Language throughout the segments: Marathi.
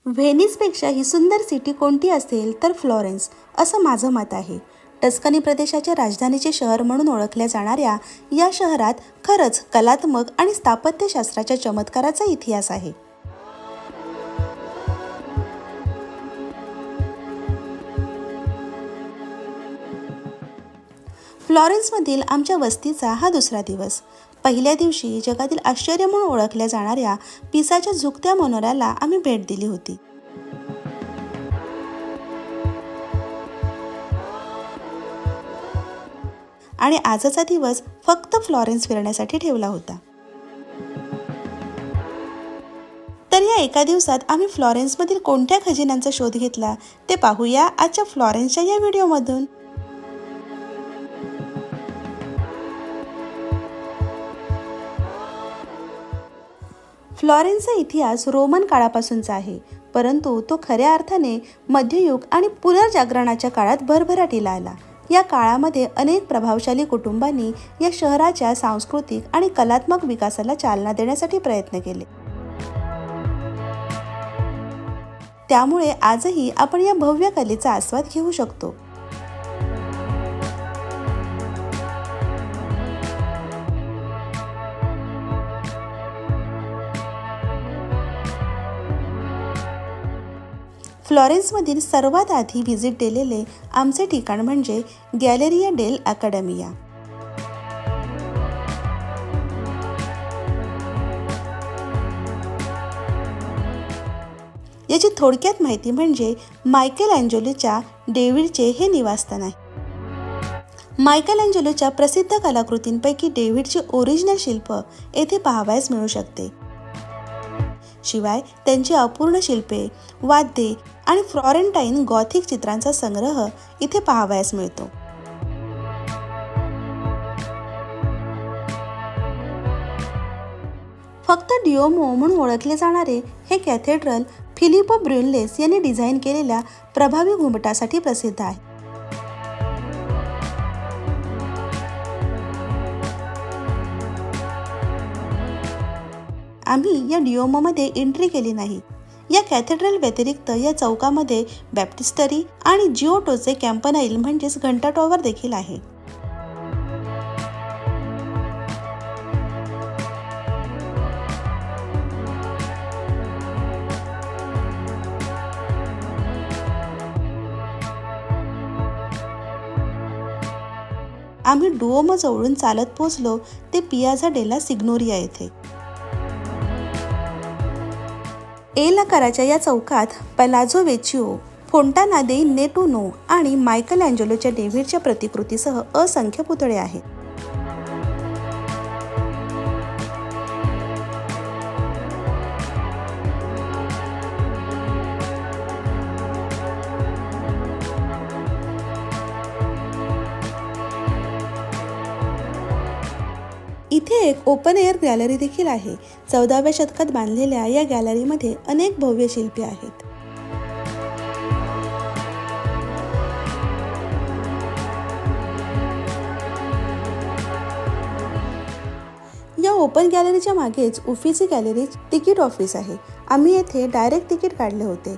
व्हेनिसपेक्षा ही सुंदर सिटी कोणती असेल तर फ्लॉरेन्स असं माझं मत आहे. टस्कनी प्रदेशाच्या राजधानीचे शहर म्हणून ओळखल्या जाणाऱ्या या शहरात खरंच कलात्मक आणि स्थापत्यशास्त्राच्या चमत्काराचा इतिहास आहे. फ्लॉरेन्समधील आमच्या वस्तीचा हा दुसरा दिवस. पहिल्या दिवशी जगातील आश्चर्य म्हणून ओळखल्या जाणाऱ्या पिसाच्या झुकत्या मनोऱ्याला आम्ही भेट दिली होती. आणि आजचा दिवस फक्त फ्लॉरेन्स फिरण्यासाठी ठेवला होता. तर या एका दिवसात आम्ही फ्लॉरेन्समधील कोणत्या खजिन्यांचा शोध घेतला ते पाहूया आजच्या फ्लॉरेन्सच्या या व्हिडिओमधून. फ्लॉरेन्सचा इतिहास रोमन काळापासूनचा आहे, परंतु तो खऱ्या अर्थाने मध्ययुग आणि पुनर्जागरणाच्या काळात भरभराटीला आला. या काळामध्ये अनेक प्रभावशाली कुटुंबांनी या शहराच्या सांस्कृतिक आणि कलात्मक विकासाला चालना देण्यासाठी प्रयत्न केले. त्यामुळे आजही आपण या भव्य कलेचा आस्वाद घेऊ शकतो. फ्लॉरेन्समधील सर्वात आधी व्हिजिट दिलेले आमचे ठिकाण म्हणजे गॅलेरिया डेल अकॅडमिया. याची थोडक्यात माहिती म्हणजे मायकेलँजेलोच्या डेव्हिडचे हे निवासस्थान आहे. मायकेलँजेलोच्या प्रसिद्ध कलाकृतींपैकी डेव्हिडचे ओरिजिनल शिल्प येथे पाहावयास मिळू शकते. शिवाय त्यांची अपूर्ण शिल्पे, वाद्ये आणि फ्लॉरेंटाईन गॉथिक चित्रांचा संग्रह इथे पाहावयास मिळतो. फक्त डिओमो म्हणून ओळखले जाणारे हे कॅथेड्रल फिलिपो ब्रुनलेस यांनी डिझाईन केलेल्या प्रभावी घुमटासाठी प्रसिद्ध आहे. आम्ही या डिओमोमध्ये एंट्री केली नाही. या कॅथेड्रल व्यतिरिक्त या चौकामध्ये बॅप्टिस्टरी आणि जिओटोचे कॅम्पनाइल म्हणजेच घंटा टॉवर देखील आहे. आम्ही डुओमो जवळून चालत पोहोचलो ते पियाझा डेला सिग्नोरिया येथे. एल आकाराच्या या चौकात पलाझो वेचिओ, फोंटाना दे नेटुनो आणि मायकेलँजेलोच्या डेव्हिडच्या प्रतिकृतीसह असंख्य पुतळे आहेत. इथे एक ओपन एअर गॅलरी देखील आहे. 14व्या शतकात बांधलेल्या या गॅलरीमध्ये अनेक भव्य शिल्पे आहेत. या ओपन गॅलरीच्या मागेच उफिसी गॅलरी तिकीट ऑफिस आहे. आम्ही येथे डायरेक्ट तिकीट काढले होते.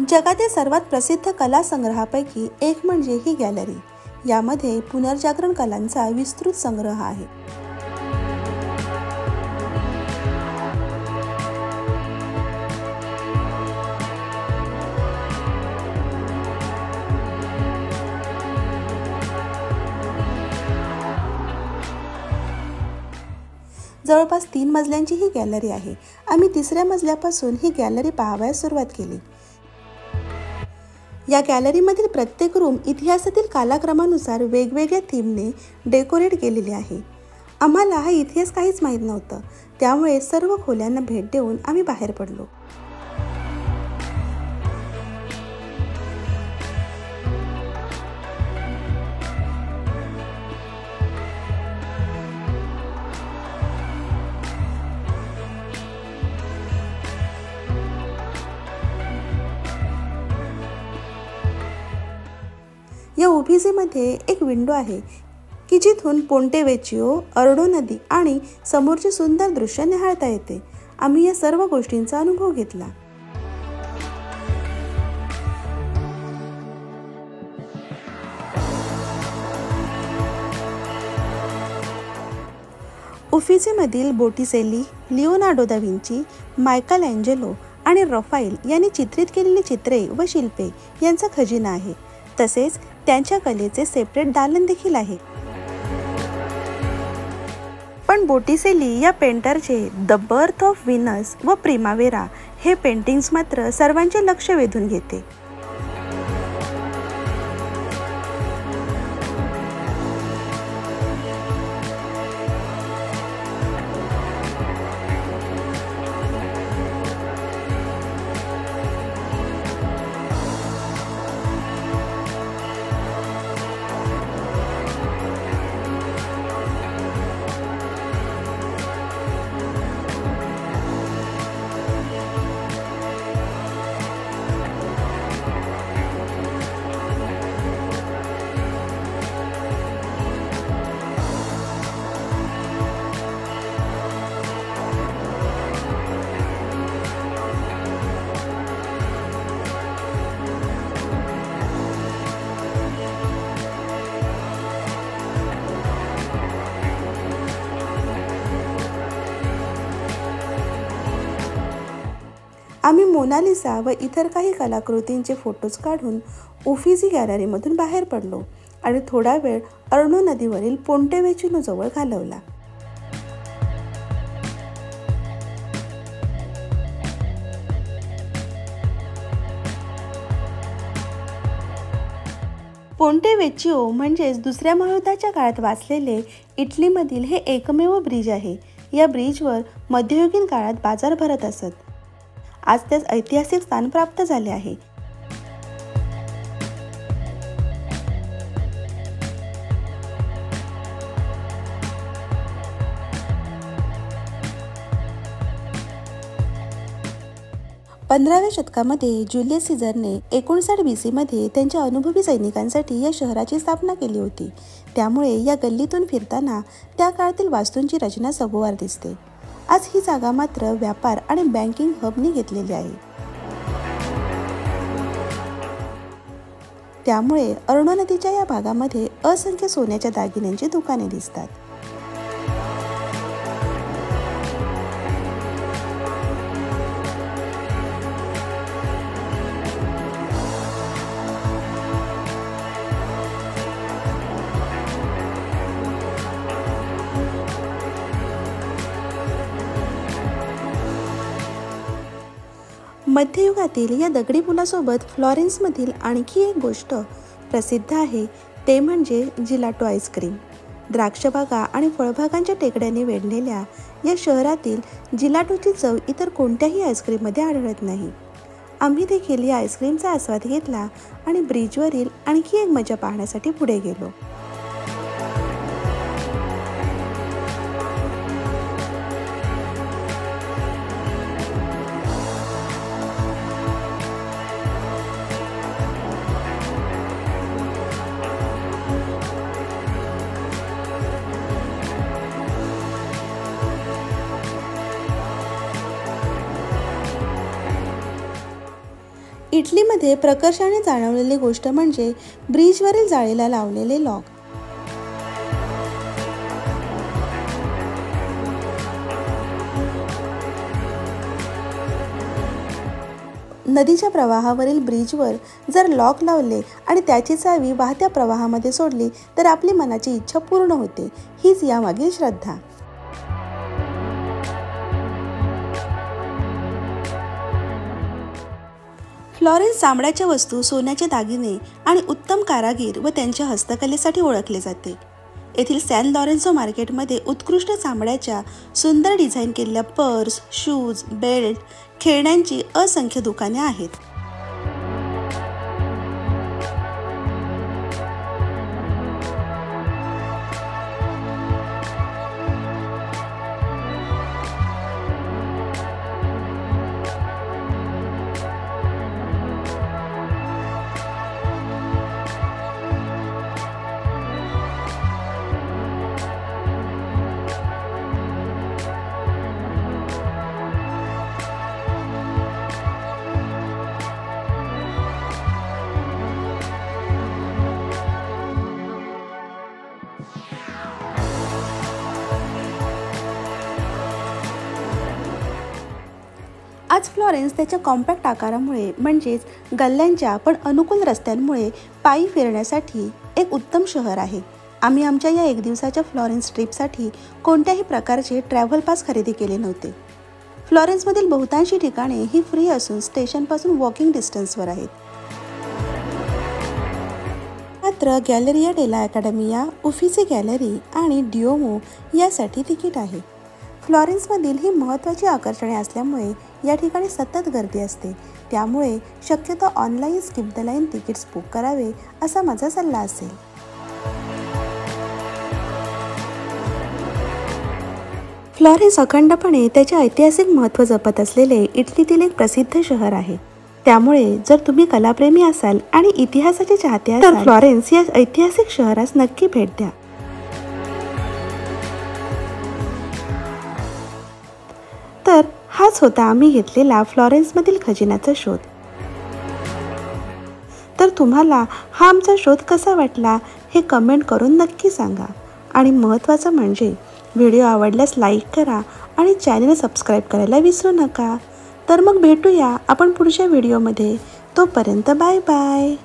जगातील सर्वात प्रसिद्ध कला संग्रहापैकी एक म्हणजे ही गॅलरी. यामध्ये पुनर्जागरण कलांचा विस्तृत संग्रह आहे. जवळपास 3 मजल्यांची ही गॅलरी आहे. आम्ही 3ऱ्या मजल्यापासून ही गॅलरी पाहावयास सुरुवात केली. या गॅलरीमधील प्रत्येक रूम इतिहासातील कालक्रमानुसार वेगवेगळ्या थीमने डेकोरेट केलेले आहे. आम्हाला हा इतिहास काहीच माहीत नव्हतं, त्यामुळे सर्व खोल्यांना भेट देऊन आम्ही बाहेर पडलो. या उफिजीमध्ये एक विंडो आहे की जिथून पोंटे वेचिओ, अर्डो नदी आणि समोरचे सुंदर दृश्य निहाळता येते. आम्ही या सर्व गोष्टींचा अनुभव घेतला. उफिजीमधील Botticelli, Leonardo da Vinci, Michelangelo आणि रफाएल यांनी चित्रित केलेली चित्रे व शिल्पे यांचा खजिना आहे. तसेच त्यांच्या कलेचे सेपरेट दालन देखील आहे. पण बोटिसेली या पेंटरचे द बर्थ ऑफ व्हीनस व प्रिमावेरा हे पेंटिंग्स मात्र सर्वांचे लक्ष वेधून घेते. आम्ही मोनालिसा व इतर काही कलाकृतींचे फोटोज काढून उफिजी गॅलरीमधून बाहेर पडलो आणि थोडा वेळ अर्नो नदीवरील पोंटे वेचिओ जवळ घालवला. पोंटे वेचिओ म्हणजेच दुसऱ्या महायुद्धाच्या काळात वाचलेले इटलीमधील हे एकमेव ब्रिज आहे. या ब्रिजवर मध्ययुगीन काळात बाजार भरत असत. आज त्यास ऐतिहासिक स्थान प्राप्त झाले आहे. पंधराव्या शतकामध्ये जुलियस सीझरने 59 BC मध्ये त्यांच्या अनुभवी सैनिकांसाठी या शहराची स्थापना केली होती. त्यामुळे या गल्लीतून फिरताना त्या काळातील वास्तूंची रचना सभोवार दिसते. आज ही जागा मात्र व्यापार आणि बँकिंग हबनी घेतलेली आहे. त्यामुळे अर्नो नदीच्या या भागामध्ये असंख्य सोन्याच्या दागिन्यांची दुकाने दिसतात. मध्ययुगातील या दगडी पुलासोबत फ्लॉरेन्समधील आणखी एक गोष्ट प्रसिद्ध आहे ते म्हणजे जिलाटो आईस्क्रीम. द्राक्षबागा आणि फळबागांच्या टेकड्यांनी वेढलेल्या या शहरातील जिलाटोची चव इतर कोणत्याही आईस्क्रीममध्ये आढळत नाही. आम्ही देखील या आईस्क्रीमचा आस्वाद घेतला आणि ब्रिजवरील आणखी एक मजा पाहण्यासाठी पुढे गेलो. इटलीमध्ये प्रकर्षाने जाणवलेली गोष्ट म्हणजे ब्रिजवरील जाळीला लावलेले लॉक. नदीच्या प्रवाहावरील ब्रिजवर जर लॉक लावले आणि त्याची चावी वाहत्या प्रवाहामध्ये सोडली तर आपली मनाची इच्छा पूर्ण होते. हीच यामागील श्रद्धा. फ्लॉरेन्स चामड्याच्या वस्तू, सोन्याचे दागिने आणि उत्तम कारागीर व त्यांच्या हस्तकलेसाठी ओळखले जाते. येथील सॅन लॉरेन्झो मार्केटमध्ये उत्कृष्ट चामड्याच्या सुंदर डिझाईन केलेल्या पर्स, शूज, बेल्ट, खेळण्यांची असंख्य दुकाने आहेत. फ्लॉरेन्स त्याच्या कॉम्पॅक्ट आकारामुळे म्हणजेच गल्ल्यांच्या पण अनुकूल रस्त्यांमुळे पायी फिरण्यासाठी एक उत्तम शहर आहे। आम्ही आमच्या या एक दिवसाच्या फ्लॉरेन्स ट्रिपसाठी कोणत्याही प्रकारचे ट्रॅव्हल पास खरेदी केले नव्हते। फ्लॉरेन्समधील बहुतांशी ठिकाणे ही फ्री असून स्टेशनपासून वॉकिंग डिस्टन्सवर आहेत। मात्र गॅलरिया डेला अकॅडमिया, उफिसी गॅलरी आणि डिओमो यासाठी तिकीट आहे। फ्लॉरेन्समधील ही महत्त्वाची आकर्षणे असल्यामुळे या ठिकाणी सतत गर्दी असते, त्यामुळे शक्यतो online skip the line tickets book करावे असा माझा सल्ला असेल। फ्लॉरेन्स अखंडपणे त्याचे ऐतिहासिक महत्त्व जपत असलेले इटलीतील एक प्रसिद्ध शहर आहे, त्यामुळे जर तुम्ही कलाप्रेमी असाल आणि इतिहासाचे चाहते असाल तर फ्लॉरेन्स या ऐतिहासिक शहरास नक्की भेट द्या। तर हाच होता आम्ही घेतलेला फ्लॉरेन्समधील खजिन्याचा शोध। तर तुम्हाला हा आमचा शोध कसा वाटला हे कमेंट करून नक्की सांगा आणि महत्त्वाचं म्हणजे व्हिडिओ आवडल्यास लाईक करा आणि चॅनल सबस्क्राईब करायला विसरू नका। तर मग भेटूया आपण पुढच्या व्हिडिओमध्ये। तोपर्यंत बाय बाय।